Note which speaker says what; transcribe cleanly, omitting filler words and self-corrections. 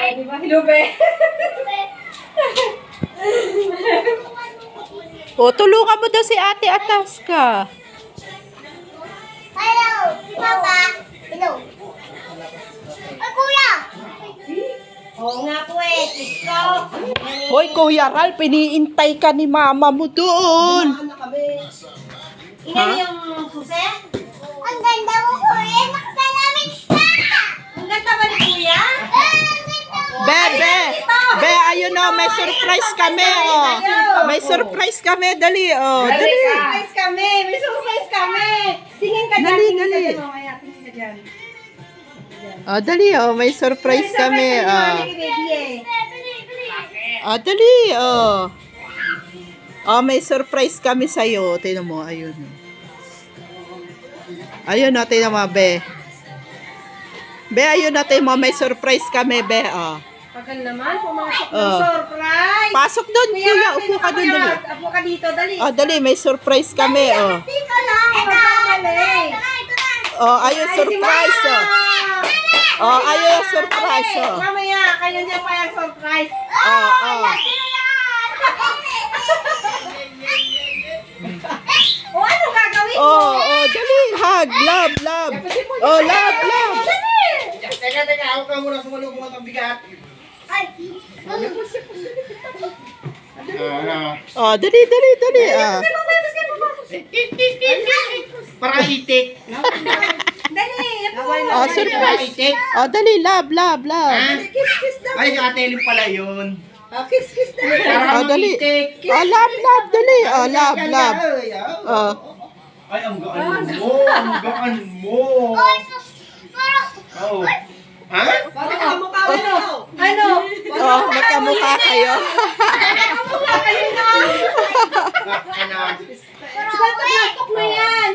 Speaker 1: Di ba? Hilube.
Speaker 2: O, tulungan mo daw si Ate Ataska.
Speaker 3: Hello, Papa. Hello. Ay, Kuya.
Speaker 1: Oo nga po eh. Isko.
Speaker 2: Hoy, Kuya Ral, piniintay ka ni mama mo doon.
Speaker 1: Ilan yung susi?
Speaker 3: Ang ganda mo, Kuya. Nakasalamin ka.
Speaker 1: Ang ganda ba ni Kuya?
Speaker 2: Be, ayun o, may surprise kami, oh. May surprise kami, dali, oh.
Speaker 1: May
Speaker 2: Dali.
Speaker 1: surprise kami! May surprise kami! Tingin ka dyan.
Speaker 2: Dali,
Speaker 1: Tingin
Speaker 2: dali.
Speaker 1: ka dyan mamaya. Tingin ka dyan.
Speaker 2: Oh, dali, oh, may surprise kami,
Speaker 1: May surprise
Speaker 2: oh.
Speaker 1: kami ni Baby eh.
Speaker 2: Oh, dali, oh. Oh, may surprise kami sa'yo. Tingnan mo, ayun. Ayun, oh, tingnan mo, Be. Be, ayun, oh, tingnan mo, may surprise kami, Be, oh.
Speaker 1: Pagal naman, pumasok ng
Speaker 2: Oh.
Speaker 1: surprise!
Speaker 2: Pasok doon, kuya, upo ka doon, dali.
Speaker 1: Upo ka dito, dali.
Speaker 2: Oh, dali, may surprise kami, oh.
Speaker 3: Dito lang. Ito.
Speaker 1: Dali.
Speaker 2: Oh, ayun, surprise, oh. Oh, ayun, surprise, oh.
Speaker 1: Mamaya, kayo niya pa yung surprise.
Speaker 2: Oh, oh.
Speaker 1: O, ano gagawin mo?
Speaker 2: Oh, oh, dali, hug, love, love. Oh, love, love.
Speaker 4: Teka, ako ka muna sumalubong at ang bigat.
Speaker 3: Ay.
Speaker 2: Oh, dali, dali, dali, ah.
Speaker 4: Para itik.
Speaker 1: Dali,
Speaker 2: Oh, surprise. Oh, dali, love, love, love.
Speaker 1: Kiss daw.
Speaker 4: Ay, atelin pala yun.
Speaker 1: Kiss daw.
Speaker 4: Para
Speaker 2: Oh, dali.
Speaker 4: itik.
Speaker 2: Oh, love, love, dali. Oh, love, love. Oh.
Speaker 4: Ay, ang gaan mo. Ang gaan mo. Oo. Ha?
Speaker 1: Bakit kamukha mo? Ano?
Speaker 2: Oh, magkamukha kayo.
Speaker 1: Kamukha kayo na.
Speaker 4: Anak.
Speaker 1: Batok na yan.